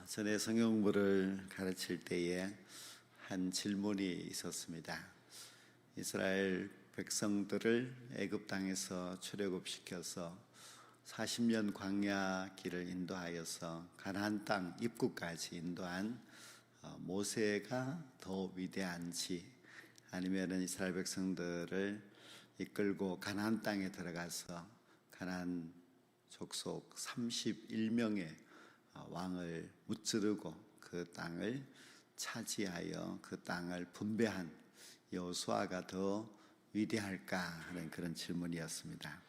전에 성경 공부를 가르칠 때에 한 질문이 있었습니다. 이스라엘 백성들을 애굽 땅에서 출애굽시켜서 40년 광야 길을 인도하여서 가나안 땅 입구까지 인도한 모세가 더 위대한지, 아니면은 이스라엘 백성들을 이끌고 가나안 땅에 들어가서 가나안 족속 31명의 왕을 무찌르고 그 땅을 차지하여 그 땅을 분배한 여호수아가 더 위대할까 하는 그런 질문이었습니다.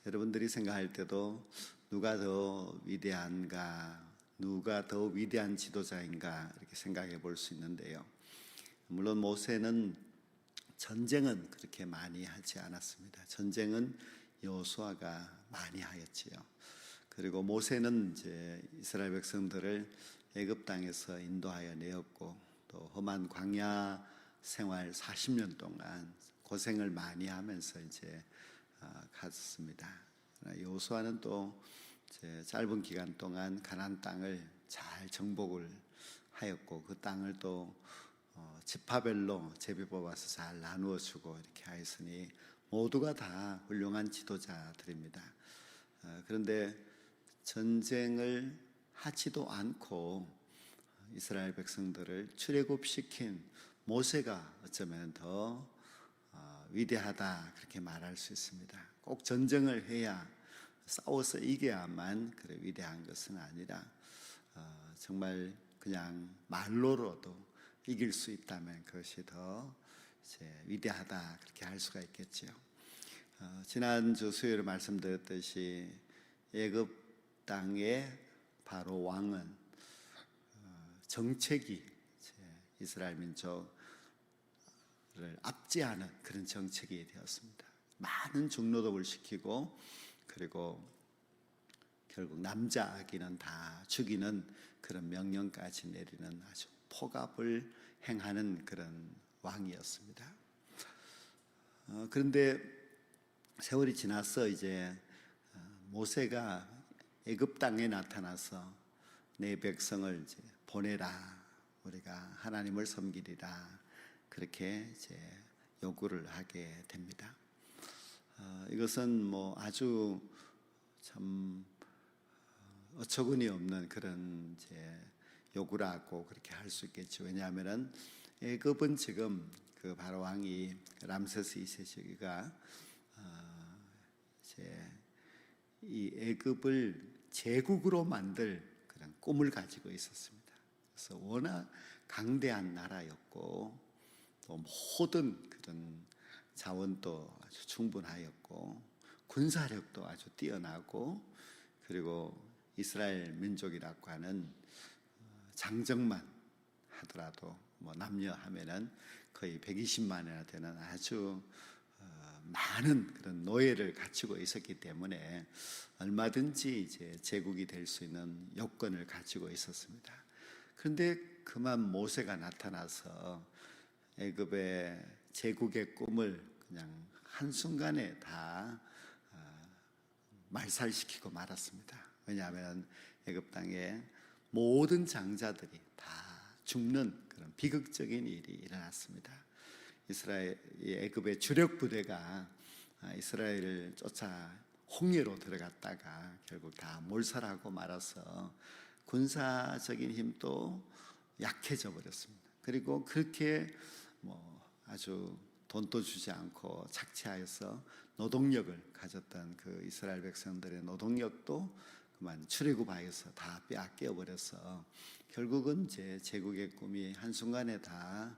여러분들이 생각할 때도 누가 더 위대한가, 누가 더 위대한 지도자인가 이렇게 생각해 볼 수 있는데요. 물론 모세는 전쟁은 그렇게 많이 하지 않았습니다. 전쟁은 여호수아가 많이 하였지요. 그리고 모세는 이제 이스라엘 백성들을 애굽 땅에서 인도하여 내었고, 또 험한 광야 생활 40년 동안 고생을 많이 하면서 이제 갔습니다. 여호수아는 또 이제 짧은 기간 동안 가나안 땅을 잘 정복을 하였고, 그 땅을 또 지파별로 제비 뽑아서 잘 나누어 주고 이렇게 하였으니 모두가 다 훌륭한 지도자들입니다. 그런데 전쟁을 하지도 않고 이스라엘 백성들을 출애굽시킨 모세가 어쩌면 더 위대하다 그렇게 말할 수 있습니다. 꼭 전쟁을 해야, 싸워서 이겨야만 그래 위대한 것은 아니라 정말 그냥 말로라도 이길 수 있다면 그것이 더 이제 위대하다 그렇게 할 수가 있겠죠. 지난주 수요일에 말씀드렸듯이 애굽 땅의 바로 왕은 정책이 이스라엘 민족을 압제하는 그런 정책이 되었습니다. 많은 중노동을 시키고, 그리고 결국 남자 아기는 다 죽이는 그런 명령까지 내리는 아주 폭압을 행하는 그런 왕이었습니다. 그런데 세월이 지나서 이제 모세가 애굽 땅에 나타나서 내 백성을 이제 보내라, 우리가 하나님을 섬기리라 그렇게 이제 요구를 하게 됩니다. 이것은 뭐 아주 참 어처구니 없는 그런 이제 요구라고 그렇게 할 수 있겠죠. 왜냐하면은 애굽은 지금 그 바로 왕이 람세스 2세시기가 이제 이 애굽을 제국으로 만들 그런 꿈을 가지고 있었습니다. 그래서 워낙 강대한 나라였고, 또 모든 그런 자원도 아주 충분하였고, 군사력도 아주 뛰어나고, 그리고 이스라엘 민족이라고 하는 장정만 하더라도 뭐 남녀 하면은 거의 120만이나 되는 아주 많은 그런 노예를 갖추고 있었기 때문에 얼마든지 이제 제국이 될 수 있는 요건을 가지고 있었습니다. 그런데 그만 모세가 나타나서 애굽의 제국의 꿈을 그냥 한순간에 다 말살시키고 말았습니다. 왜냐하면 애굽 땅에 모든 장자들이 다 죽는 그런 비극적인 일이 일어났습니다. 애굽의 주력 부대가 이스라엘을 쫓아 홍해로 들어갔다가 결국 다 몰살하고 말아서 군사적인 힘도 약해져 버렸습니다. 그리고 그렇게 뭐 아주 돈도 주지 않고 착취하여서 노동력을 가졌던 그 이스라엘 백성들의 노동력도 그만 출애굽하여서 다 빼앗겨 버려서 결국은 제 제국의 꿈이 한순간에 다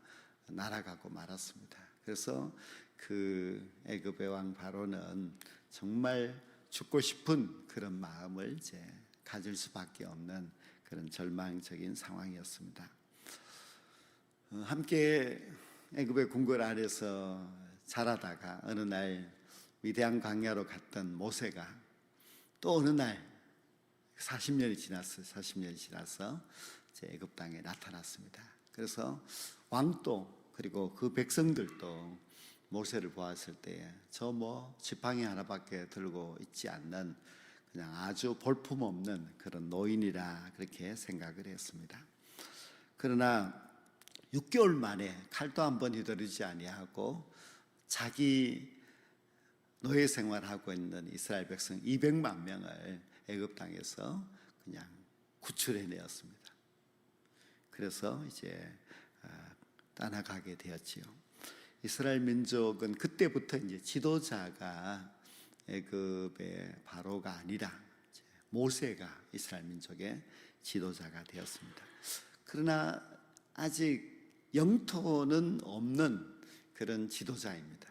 날아가고 말았습니다. 그래서 그 애굽의 왕 바로는 정말 죽고 싶은 그런 마음을 이제 가질 수밖에 없는 그런 절망적인 상황이었습니다. 함께 애굽의 궁궐 아래서 자라다가 어느 날 위대한 광야로 갔던 모세가 또 어느 날 40년이 지나서 이제 애굽 땅에 나타났습니다. 그래서 왕도 그리고 그 백성들도 모세를 보았을 때 저 뭐 지팡이 하나밖에 들고 있지 않는 그냥 아주 볼품없는 그런 노인이라 그렇게 생각을 했습니다. 그러나 6개월 만에 칼도 한번 휘두르지 아니하고 자기 노예 생활하고 있는 이스라엘 백성 200만 명을 애굽 땅에서 그냥 구출해내었습니다. 그래서 이제 떠나가게 되었지요. 이스라엘 민족은 그때부터 이제 지도자가 애굽의 바로가 아니라 모세가 이스라엘 민족의 지도자가 되었습니다. 그러나 아직 영토는 없는 그런 지도자입니다.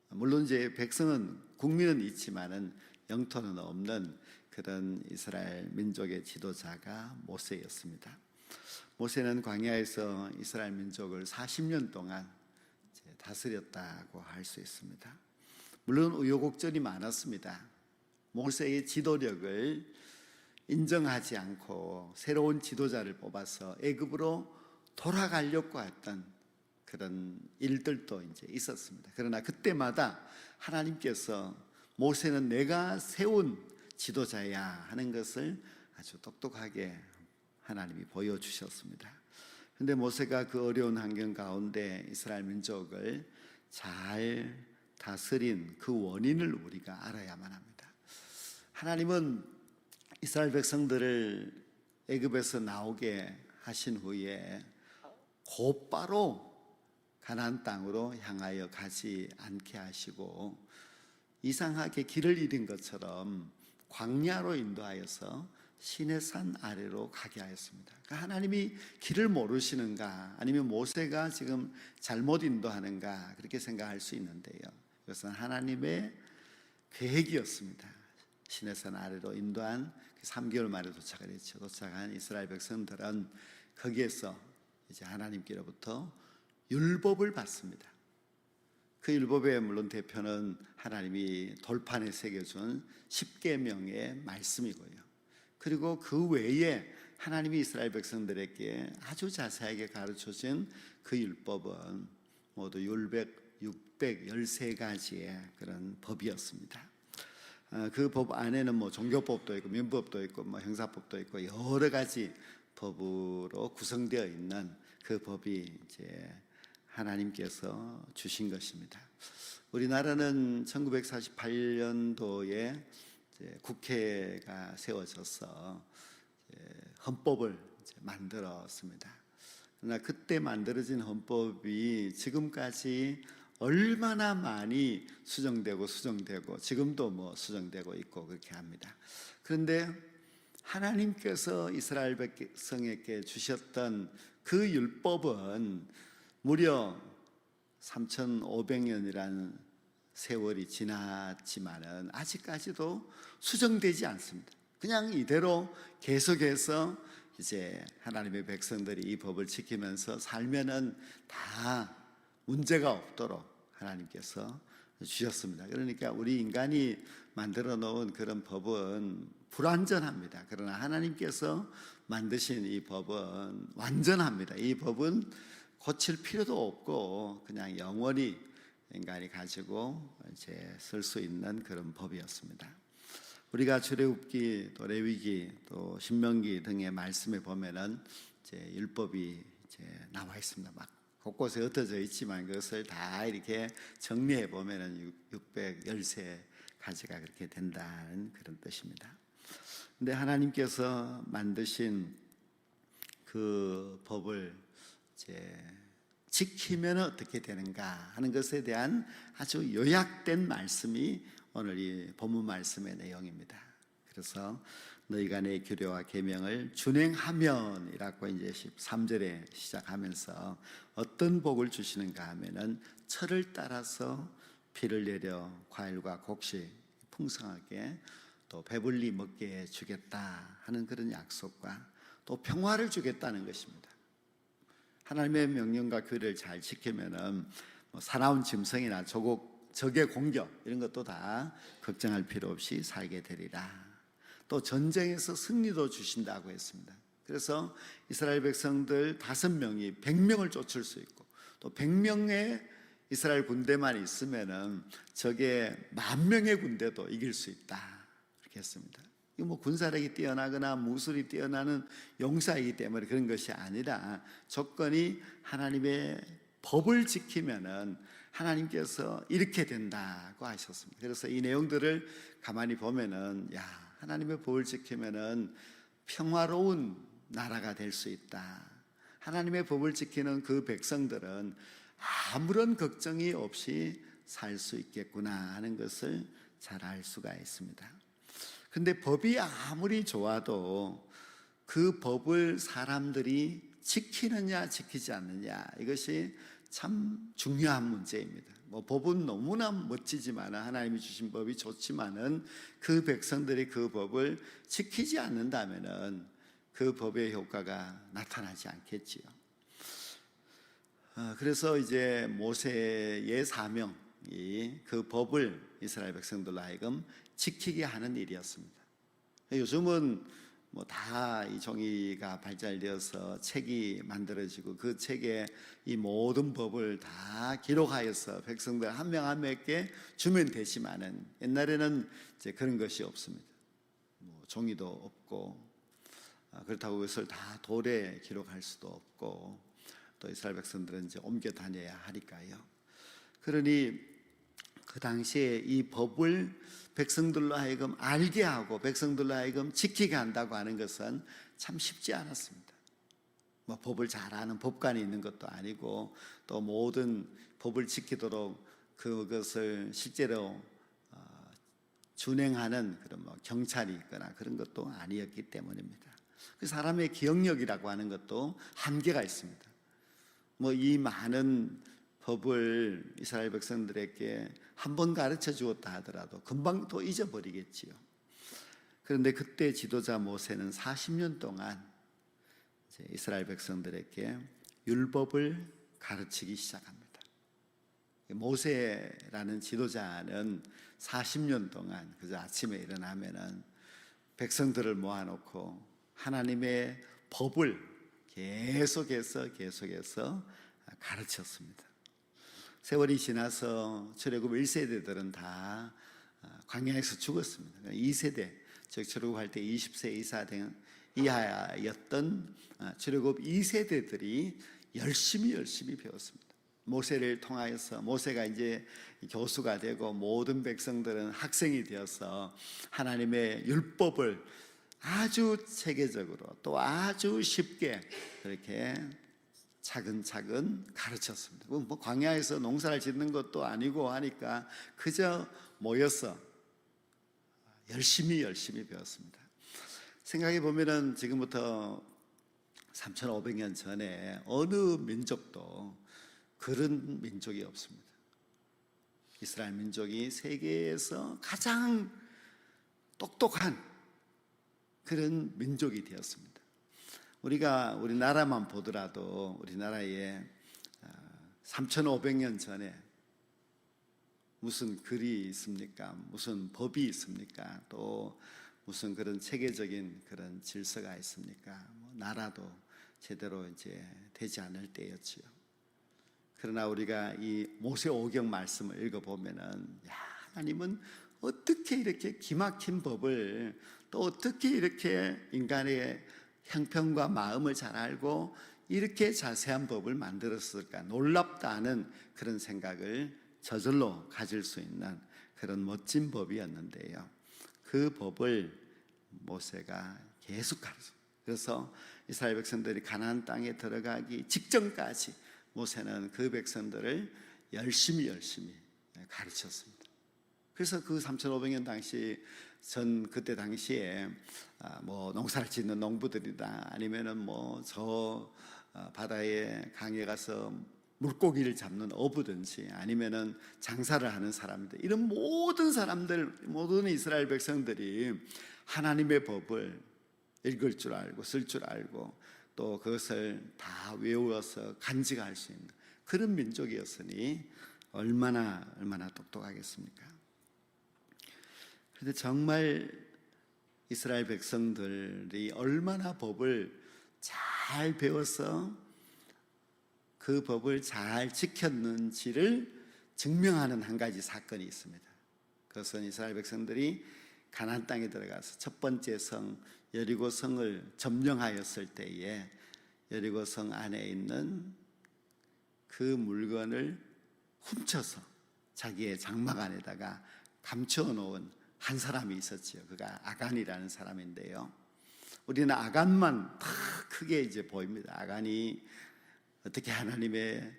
물론 이제 백성은 국민은 있지만은 영토는 없는 그런 이스라엘 민족의 지도자가 모세였습니다. 모세는 광야에서 이스라엘 민족을 40년 동안 다스렸다고 할 수 있습니다. 물론 우여곡절이 많았습니다. 모세의 지도력을 인정하지 않고 새로운 지도자를 뽑아서 애굽으로 돌아가려고 했던 그런 일들도 이제 있었습니다. 그러나 그때마다 하나님께서 모세는 내가 세운 지도자야 하는 것을 아주 똑똑하게 하나님이 보여주셨습니다. 그런데 모세가 그 어려운 환경 가운데 이스라엘 민족을 잘 다스린 그 원인을 우리가 알아야만 합니다. 하나님은 이스라엘 백성들을 애굽에서 나오게 하신 후에 곧바로 가나안 땅으로 향하여 가지 않게 하시고 이상하게 길을 잃은 것처럼 광야로 인도하여서 시내산 아래로 가게 하였습니다. 그러니까 하나님이 길을 모르시는가 아니면 모세가 지금 잘못 인도하는가 그렇게 생각할 수 있는데요. 이것은 하나님의 계획이었습니다. 시내산 아래로 인도한 3개월 만에 도착을 했죠. 도착한 이스라엘 백성들은 거기에서 이제 하나님께로부터 율법을 받습니다. 그 율법의 물론 대표는 하나님이 돌판에 새겨준 10계명의 말씀이고요. 그리고 그 외에 하나님이 이스라엘 백성들에게 아주 자세하게 가르쳐준 그 율법은 모두 613가지의 그런 법이었습니다. 그 법 안에는 뭐 종교법도 있고 민법도 있고 뭐 형사법도 있고 여러 가지 법으로 구성되어 있는 그 법이 이제 하나님께서 주신 것입니다. 우리나라는 1948년도에 국회가 세워져서 헌법을 만들었습니다. 그러나 그때 만들어진 헌법이 지금까지 얼마나 많이 수정되고 지금도 뭐 수정되고 있고 그렇게 합니다. 그런데 하나님께서 이스라엘 백성에게 주셨던 그 율법은 무려 3,500년이라는 세월이 지났지만은 아직까지도 수정되지 않습니다. 그냥 이대로 계속해서 이제 하나님의 백성들이 이 법을 지키면서 살면은 다 문제가 없도록 하나님께서 주셨습니다. 그러니까 우리 인간이 만들어 놓은 그런 법은 불완전합니다. 그러나 하나님께서 만드신 이 법은 완전합니다. 이 법은 고칠 필요도 없고 그냥 영원히 인간이 가지고 이제 쓸 수 있는 그런 법이었습니다. 우리가 출애굽기 또 레위기 또 신명기 등의 말씀에 보면은 이제 율법이 이제 나와 있습니다. 막 곳곳에 흩어져 있지만 그것을 다 이렇게 정리해 보면은 613가지가 그렇게 된다는 그런 뜻입니다. 근데 하나님께서 만드신 그 법을 이제 지키면 어떻게 되는가 하는 것에 대한 아주 요약된 말씀이 오늘 이 본문 말씀의 내용입니다. 그래서 너희가 내 규례와 계명을 준행하면이라고 이제 13절에 시작하면서 어떤 복을 주시는가 하면은 철을 따라서 비를 내려 과일과 곡식 풍성하게 또 배불리 먹게 해주겠다 하는 그런 약속과 또 평화를 주겠다는 것입니다. 하나님의 명령과 규례를 잘 지키면은 뭐 사나운 짐승이나 적의 공격 이런 것도 다 걱정할 필요 없이 살게 되리라. 또 전쟁에서 승리도 주신다고 했습니다. 그래서 이스라엘 백성들 5명이 100명을 쫓을 수 있고 또 100명의 이스라엘 군대만 있으면은 적의 10,000명의 군대도 이길 수 있다. 이렇게 했습니다. 이거 뭐 군사력이 뛰어나거나 무술이 뛰어나는 용사이기 때문에 그런 것이 아니라 조건이 하나님의 법을 지키면은 하나님께서 이렇게 된다고 하셨습니다. 그래서 이 내용들을 가만히 보면은 야, 하나님의 법을 지키면은 평화로운 나라가 될 수 있다. 하나님의 법을 지키는 그 백성들은 아무런 걱정이 없이 살 수 있겠구나 하는 것을 잘 알 수가 있습니다. 근데 법이 아무리 좋아도 그 법을 사람들이 지키느냐 지키지 않느냐, 이것이 참 중요한 문제입니다. 뭐 법은 너무나 멋지지만, 하나님이 주신 법이 좋지만은 그 백성들이 그 법을 지키지 않는다면은 그 법의 효과가 나타나지 않겠지요. 그래서 이제 모세의 사명이 그 법을 이스라엘 백성들로 하여금 지키게 하는 일이었습니다. 요즘은 뭐 다 이 종이가 발달되어서 책이 만들어지고 그 책에 이 모든 법을 다 기록하여서 백성들 한 명 한 명에게 주면 되지만은, 옛날에는 이제 그런 것이 없습니다. 뭐 종이도 없고, 그렇다고 그것을 다 돌에 기록할 수도 없고, 또 이스라엘 백성들은 이제 옮겨 다녀야 하니까요. 그러니 그 당시에 이 법을 백성들로 하여금 알게 하고 백성들로 하여금 지키게 한다고 하는 것은 참 쉽지 않았습니다. 뭐 법을 잘 아는 법관이 있는 것도 아니고, 또 모든 법을 지키도록 그것을 실제로 준행하는 그런 뭐 경찰이 있거나 그런 것도 아니었기 때문입니다. 그 사람의 기억력이라고 하는 것도 한계가 있습니다. 뭐 이 많은 법을 이스라엘 백성들에게 한 번 가르쳐 주었다 하더라도 금방 또 잊어버리겠지요. 그런데 그때 지도자 모세는 40년 동안 이제 이스라엘 백성들에게 율법을 가르치기 시작합니다. 모세라는 지도자는 40년 동안 그저 아침에 일어나면은 백성들을 모아놓고 하나님의 법을 계속해서 가르쳤습니다. 세월이 지나서 출애굽 1세대들은 다 광야에서 죽었습니다. 2세대, 즉 출애굽할 때 20세 이하였던 출애굽 2세대들이 열심히 배웠습니다. 모세를 통하여서 모세가 이제 교수가 되고 모든 백성들은 학생이 되어서 하나님의 율법을 아주 체계적으로 또 아주 쉽게 그렇게 차근차근 가르쳤습니다. 뭐 광야에서 농사를 짓는 것도 아니고 하니까 그저 모여서 열심히 배웠습니다. 생각해 보면은 지금부터 3,500년 전에 어느 민족도 그런 민족이 없습니다. 이스라엘 민족이 세계에서 가장 똑똑한 그런 민족이 되었습니다. 우리나라만 보더라도 우리나라에 3,500년 전에 무슨 글이 있습니까? 무슨 법이 있습니까? 또 무슨 그런 체계적인 그런 질서가 있습니까? 나라도 제대로 이제 되지 않을 때였지요. 그러나 우리가 이 모세오경 말씀을 읽어보면은, 야, 하나님은 어떻게 이렇게 기막힌 법을, 또 어떻게 이렇게 인간의 형편과 마음을 잘 알고 이렇게 자세한 법을 만들었을까, 놀랍다는 그런 생각을 저절로 가질 수 있는 그런 멋진 법이었는데요. 그 법을 모세가 계속 가르쳤어요. 그래서 이스라엘 백성들이 가나안 땅에 들어가기 직전까지 모세는 그 백성들을 열심히 가르쳤습니다. 그래서 그 3,500년 당시 그때 당시에 뭐 농사를 짓는 농부들이다, 아니면은 뭐 저 바다에 강에 가서 물고기를 잡는 어부든지, 아니면은 장사를 하는 사람들, 이런 모든 사람들, 모든 이스라엘 백성들이 하나님의 법을 읽을 줄 알고 쓸 줄 알고 또 그것을 다 외워서 간직할 수 있는 그런 민족이었으니 얼마나 똑똑하겠습니까? 그런데 정말 이스라엘 백성들이 얼마나 법을 잘 배워서 그 법을 잘 지켰는지를 증명하는 한 가지 사건이 있습니다. 그것은 이스라엘 백성들이 가나안 땅에 들어가서 첫 번째 성 여리고 성을 점령하였을 때에 여리고 성 안에 있는 그 물건을 훔쳐서 자기의 장막 안에다가 감춰 놓은 한 사람이 있었지요. 그가 아간이라는 사람인데요. 우리는 아간만 다 크게 이제 보입니다. 아간이 어떻게 하나님의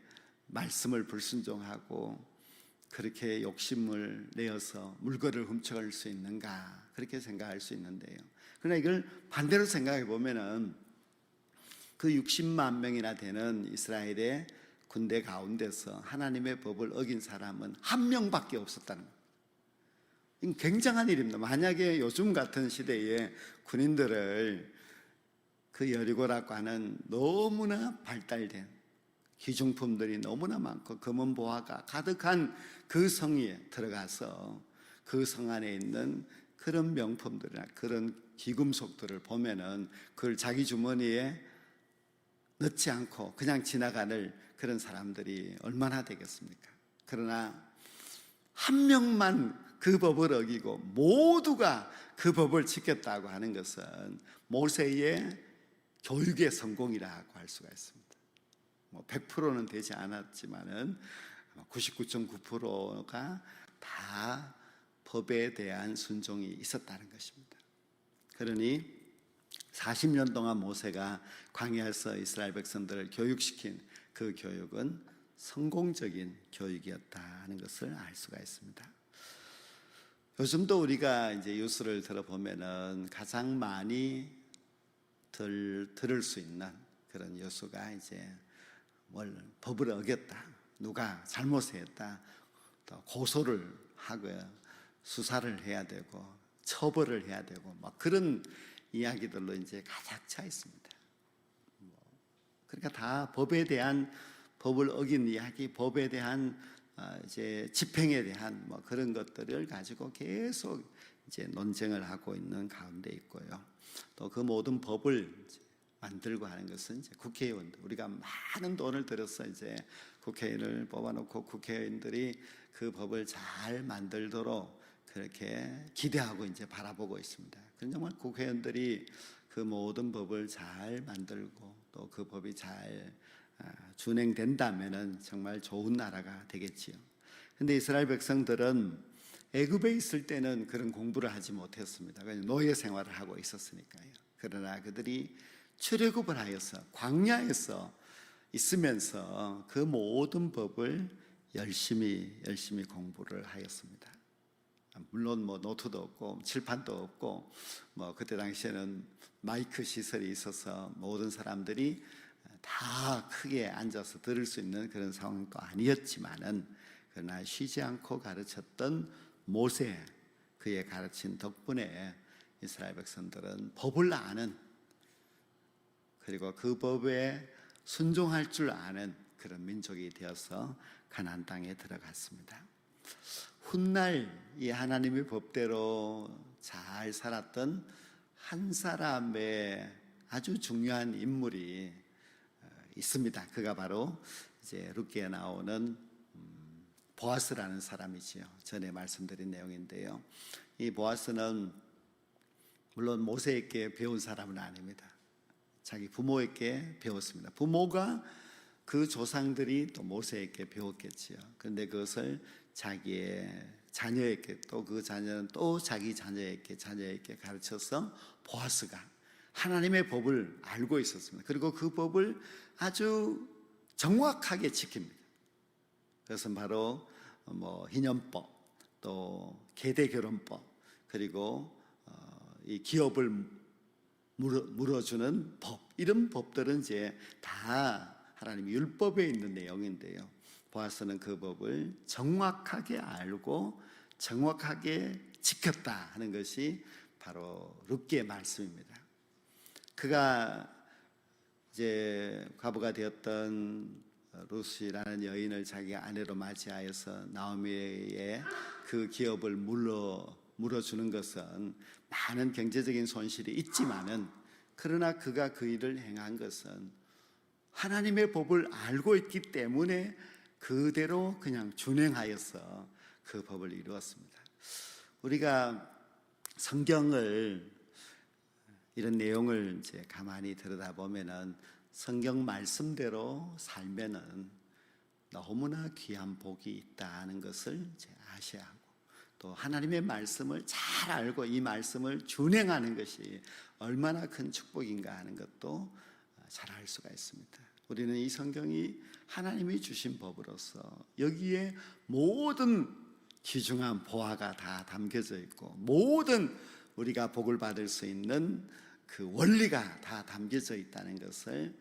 말씀을 불순종하고 그렇게 욕심을 내어서 물건을 훔쳐갈 수 있는가, 그렇게 생각할 수 있는데요. 그러나 이걸 반대로 생각해 보면은 그 60만 명이나 되는 이스라엘의 군대 가운데서 하나님의 법을 어긴 사람은 한 명밖에 없었다는 거예요. 이건 굉장한 일입니다. 만약에 요즘 같은 시대에 군인들을 그 여리고라고 하는 너무나 발달된 기중품들이 너무나 많고 금은 보화가 가득한 그 성에 들어가서 그 성 안에 있는 그런 명품들이나 그런 귀금속들을 보면은 그걸 자기 주머니에 넣지 않고 그냥 지나가는 그런 사람들이 얼마나 되겠습니까? 그러나 한 명만 그 법을 어기고 모두가 그 법을 지켰다고 하는 것은 모세의 교육의 성공이라고 할 수가 있습니다. 100%는 되지 않았지만은 99.9%가 다 법에 대한 순종이 있었다는 것입니다. 그러니 40년 동안 모세가 광야에서 이스라엘 백성들을 교육시킨 그 교육은 성공적인 교육이었다 하는 것을 알 수가 있습니다. 요즘도 우리가 이제 뉴스를 들어보면은 가장 많이 들을 수 있는 그런 뉴스가 이제 법을 어겼다, 누가 잘못했다, 또 고소를 하고요, 수사를 해야 되고 처벌을 해야 되고 막 그런 이야기들로 이제 가득 차 있습니다. 그러니까 다 법에 대한, 법을 어긴 이야기, 법에 대한 이제 집행에 대한 뭐 그런 것들을 가지고 계속 이제 논쟁을 하고 있는 가운데 있고요. 또 그 모든 법을 만들고 하는 것은 이제 국회의원들, 우리가 많은 돈을 들여서 이제 국회의원을 뽑아놓고 국회의원들이 그 법을 잘 만들도록 그렇게 기대하고 이제 바라보고 있습니다. 그런 정말 국회의원들이 그 모든 법을 잘 만들고 또 그 법이 잘 준행된다면은 정말 좋은 나라가 되겠지요. 근데 이스라엘 백성들은 애굽에 있을 때는 그런 공부를 하지 못했습니다. 노예 생활을 하고 있었으니까요. 그러나 그들이 출애굽을 하여서 광야에서 있으면서 그 모든 법을 열심히 공부를 하였습니다. 물론 뭐 노트도 없고 칠판도 없고 뭐 그때 당시에는 마이크 시설이 있어서 모든 사람들이 다 크게 앉아서 들을 수 있는 그런 상황도 아니었지만은 그러나 쉬지 않고 가르쳤던 모세, 그의 가르친 덕분에 이스라엘 백성들은 법을 아는, 그리고 그 법에 순종할 줄 아는 그런 민족이 되어서 가나안 땅에 들어갔습니다. 훗날 이 하나님의 법대로 잘 살았던 한 사람의 아주 중요한 인물이 있습니다. 그가 바로 이제 룻기에 나오는 보아스라는 사람이지요. 전에 말씀드린 내용인데요. 이 보아스는 물론 모세에게 배운 사람은 아닙니다. 자기 부모에게 배웠습니다. 부모가 그 조상들이 또 모세에게 배웠겠지요. 그런데 그것을 자기의 자녀에게, 또 그 자녀는 또 자기 자녀에게 가르쳐서 보아스가 하나님의 법을 알고 있었습니다. 그리고 그 법을 아주 정확하게 지킵니다. 그것은 바로 뭐 희년법, 또 계대결혼법, 그리고 이 기업을 물어주는 법, 이런 법들은 이제 다 하나님의 율법에 있는 내용인데요. 보아스는 그 법을 정확하게 알고 정확하게 지켰다 하는 것이 바로 룻기의 말씀입니다. 그가 이제 과부가 되었던 룻이라는 여인을 자기 아내로 맞이하여서 나오미의 그 기업을 물어주는 것은 많은 경제적인 손실이 있지만은, 그러나 그가 그 일을 행한 것은 하나님의 법을 알고 있기 때문에 그대로 그냥 준행하여서 그 법을 이루었습니다. 우리가 성경을 이런 내용을 이제 가만히 들여다보면은 성경 말씀대로 살면은 너무나 귀한 복이 있다는 것을 이제 아셔야 하고, 또 하나님의 말씀을 잘 알고 이 말씀을 준행하는 것이 얼마나 큰 축복인가 하는 것도 잘 알 수가 있습니다. 우리는 이 성경이 하나님이 주신 법으로서 여기에 모든 귀중한 보화가 다 담겨져 있고, 모든 우리가 복을 받을 수 있는 그 원리가 다 담겨져 있다는 것을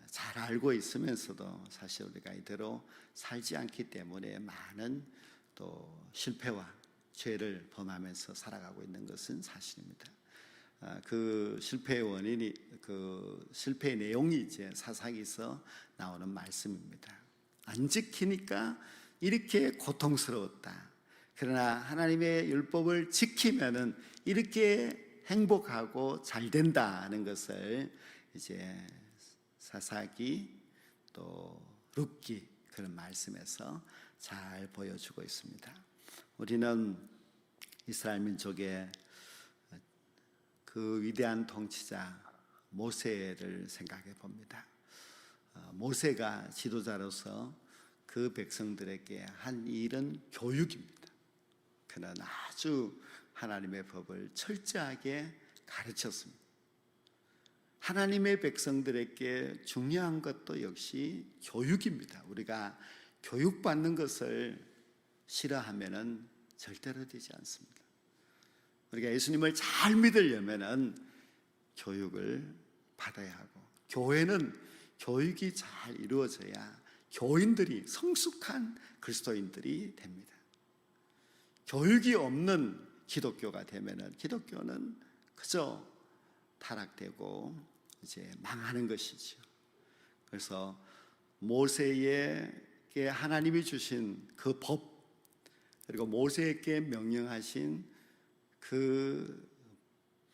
잘 알고 있으면서도 사실 우리가 이대로 살지 않기 때문에 많은 또 실패와 죄를 범하면서 살아가고 있는 것은 사실입니다. 그 실패의 원인이, 그 실패의 내용이 이제 사사기에서 나오는 말씀입니다. 안 지키니까 이렇게 고통스러웠다. 그러나 하나님의 율법을 지키면은 이렇게 행복하고 잘 된다는 것을 이제 사사기 또 룻기 그런 말씀에서 잘 보여주고 있습니다. 우리는 이스라엘 민족의 그 위대한 통치자 모세를 생각해 봅니다. 모세가 지도자로서 그 백성들에게 한 일은 교육입니다. 그는 아주 하나님의 법을 철저하게 가르쳤습니다. 하나님의 백성들에게 중요한 것도 역시 교육입니다. 우리가 교육받는 것을 싫어하면은 절대로 되지 않습니다. 우리가 예수님을 잘 믿으려면은 교육을 받아야 하고, 교회는 교육이 잘 이루어져야 교인들이, 성숙한 그리스도인들이 됩니다. 교육이 없는 기독교가 되면은 기독교는 그저 타락되고 이제 망하는 것이죠. 그래서 모세에게 하나님이 주신 그 법, 그리고 모세에게 명령하신 그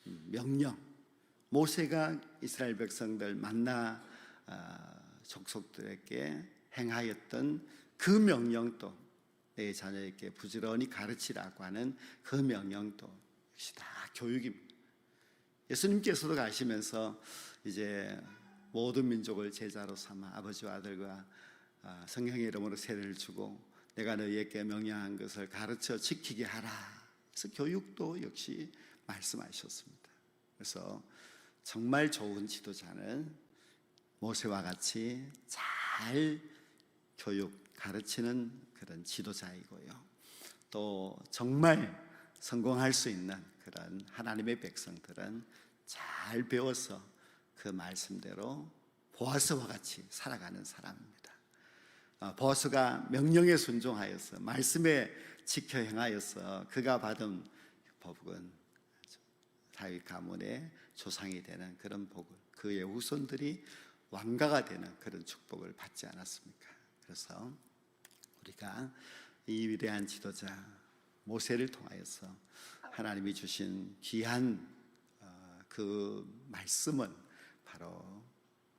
명령, 모세가 이스라엘 백성들 만나 족속들에게 행하였던 그 명령도, 내 자녀에게 부지런히 가르치라고 하는 그 명령도 역시 다 교육입니다. 예수님께서도 가시면서 이제 모든 민족을 제자로 삼아 아버지와 아들과 성령의 이름으로 세례를 주고 내가 너희에게 명령한 것을 가르쳐 지키게 하라. 그래서 교육도 역시 말씀하셨습니다. 그래서 정말 좋은 지도자는 모세와 같이 잘 교육 가르치는 그런 지도자이고요. 또 정말 성공할 수 있는 그런 하나님의 백성들은 잘 배워서 그 말씀대로 보아스와 같이 살아가는 사람입니다. 보아스가 명령에 순종하여서 말씀에 지켜 행하여서 그가 받은 복은 다윗 가문의 조상이 되는 그런 복을, 그의 후손들이 왕가가 되는 그런 축복을 받지 않았습니까? 그래서 우리가 이 위대한 지도자 모세를 통하여서 하나님이 주신 귀한 그 말씀은 바로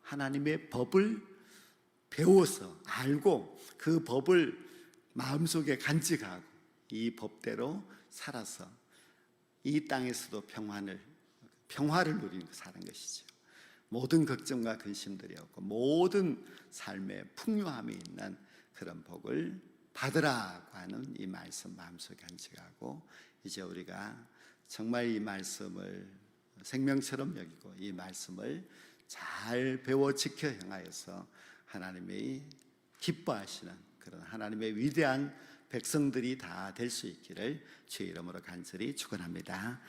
하나님의 법을 배워서 알고 그 법을 마음속에 간직하고 이 법대로 살아서 이 땅에서도 평화를 누리는 사는 것이죠. 모든 걱정과 근심들이 없고 모든 삶에 풍요함이 있는 그런 복을 받으라고 하는 이 말씀 마음속에 간직하고, 이제 우리가 정말 이 말씀을 생명처럼 여기고 이 말씀을 잘 배워 지켜 행하여서 하나님의 기뻐하시는 그런 하나님의 위대한 백성들이 다 될 수 있기를 주의 이름으로 간절히 축원합니다.